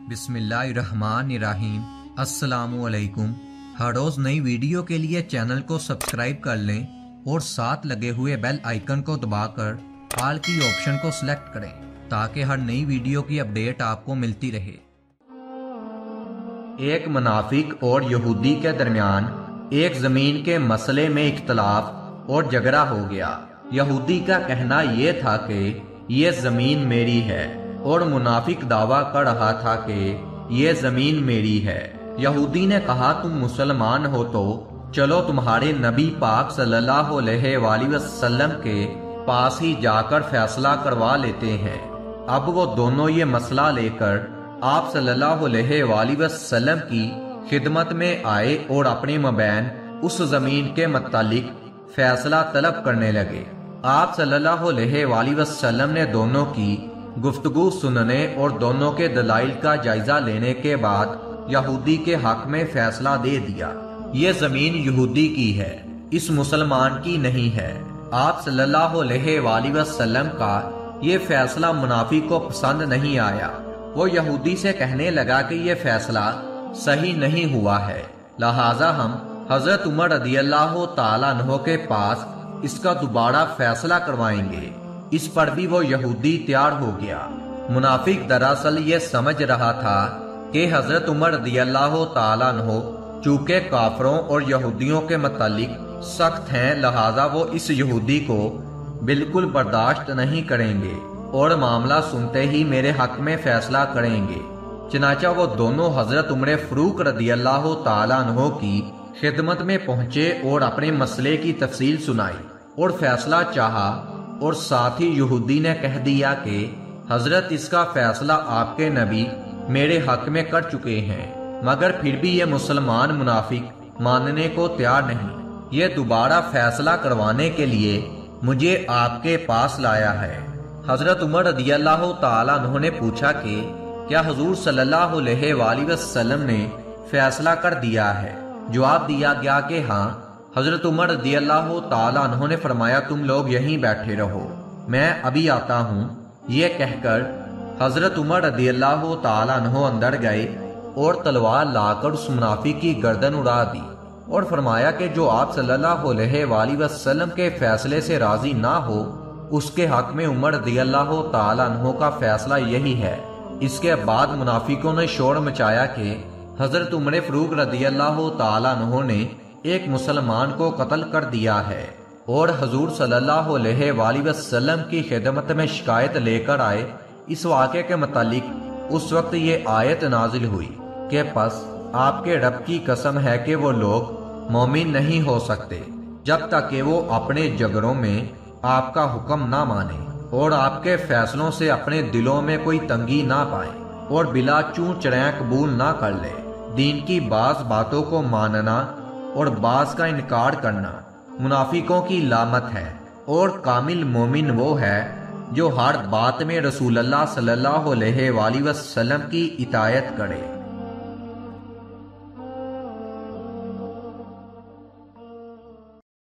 बिस्मिल्लाहिर्रहमानिर्रहीम। अस्सलाम वालेकुम। हर रोज़ नई वीडियो के लिए चैनल को सब्सक्राइब कर लें और साथ लगे हुए बेल आइकन को दबाकर ऑल की ऑप्शन को सिलेक्ट करें ताकि हर नई वीडियो की अपडेट आपको मिलती रहे। एक मुनाफिक और यहूदी के दरमियान एक ज़मीन के मसले में इख्तलाफ और झगड़ा हो गया। यहूदी का कहना यह था कि ये ज़मीन मेरी है और मुनाफिक दावा कर रहा था कि ये ज़मीन मेरी है। यहूदी ने कहा, तुम मुसलमान हो तो चलो तुम्हारे नबी पाक सल्लल्लाहु अलैहि वसल्लम के पास ही जाकर फैसला करवा लेते हैं। अब वो दोनों ये मसला लेकर आप सल्लल्लाहु अलैहि वसल्लम की खिदमत में आए और अपने मबैन उस ज़मीन के मुतालिक फैसला तलब करने लगे। आप सल्लल्लाहु अलैहि वसल्लम ने दोनों की गुफ्तगू सुनने और दोनों के दलाइल का जायजा लेने के बाद यहूदी के हक में फैसला दे दिया। ये जमीन यहूदी की है, इस मुसलमान की नहीं है। आप सल्लल्लाहु अलैहि वसल्लम का ये फैसला मुनाफिक को पसंद नहीं आया। वो यहूदी से कहने लगा कि ये फैसला सही नहीं हुआ है, लिहाजा हम हजरत उमर रदियल्लाहु ताला अन्हु के पास इसका दोबारा फैसला करवाएंगे। इस पर भी वो यहूदी तैयार हो गया। मुनाफिक दरअसल ये समझ रहा था कि हजरत उमर रदियल्लाहु ताला अन्हु चूंकि काफरों और यहूदियों के मुतालिक सख्त हैं, लिहाजा वो इस यहूदी को बिल्कुल बर्दाश्त नहीं करेंगे और मामला सुनते ही मेरे हक में फैसला करेंगे। चनाचा वो दोनों हजरत उमर फारूक रदियल्लाहु ताला अन्हु की खिदमत में पहुंचे और अपने मसले की तफसील सुनाई और फैसला चाहा और साथ ही यहूदी ने कह दिया कि हजरत इसका फैसला आपके नबी मेरे हक में कर चुके हैं, मगर फिर भी ये मुसलमान मुनाफिक मानने को तैयार नहीं। ये दोबारा फैसला करवाने के लिए मुझे आपके पास लाया है। हजरत उमर रदियल्लाहु ताला अन्हु ने पूछा कि क्या हुजूर सल्लल्लाहु अलैहि वसल्लम ने फैसला कर दिया है? जवाब दिया गया कि हाँ। हजरत उमर रदियल्लाहु ताला अन्हु ने फरमाया, तुम लोग यहीं बैठे रहो, मैं अभी आता हूँ। ये कहकर हजरत उमर रदियल्लाहु ताला अन्हु अंदर गए और तलवार लाकर उस मुनाफिक की गर्दन उड़ा दी और फरमाया कि जो आप सल्लल्लाहु अलैहि वसल्लम के फैसले से राजी ना हो, उसके हक में उमर रदियल्लाहु ताला अन्हु का फैसला यही है। इसके बाद मुनाफिकों ने शोर मचाया कि हजरत उमर फारूक रदियल्लाहु ताला अन्हु ने एक मुसलमान को कत्ल कर दिया है और हजूर सल्लल्लाहु अलैहि वसल्लम की खिदमत में शिकायत लेकर आए। इस वाक़े के मुतालिक उस वक्त ये आयत नाजिल हुई कि बस आपके रब की कसम है कि वो लोग मोमिन नहीं हो सकते जब तक कि वो अपने झगड़ों में आपका हुक्म ना माने और आपके फैसलों से अपने दिलों में कोई तंगी ना पाए और बिला चूं चढ़ैं कबूल ना कर ले। दीन की बाज़ बातों को मानना और बाज़ का इनकार करना मुनाफिकों की लामत है और कामिल मोमिन वो है जो हर बात में रसूलुल्लाह सल्लल्लाहु अलैहि वसल्लम की इतायत करे।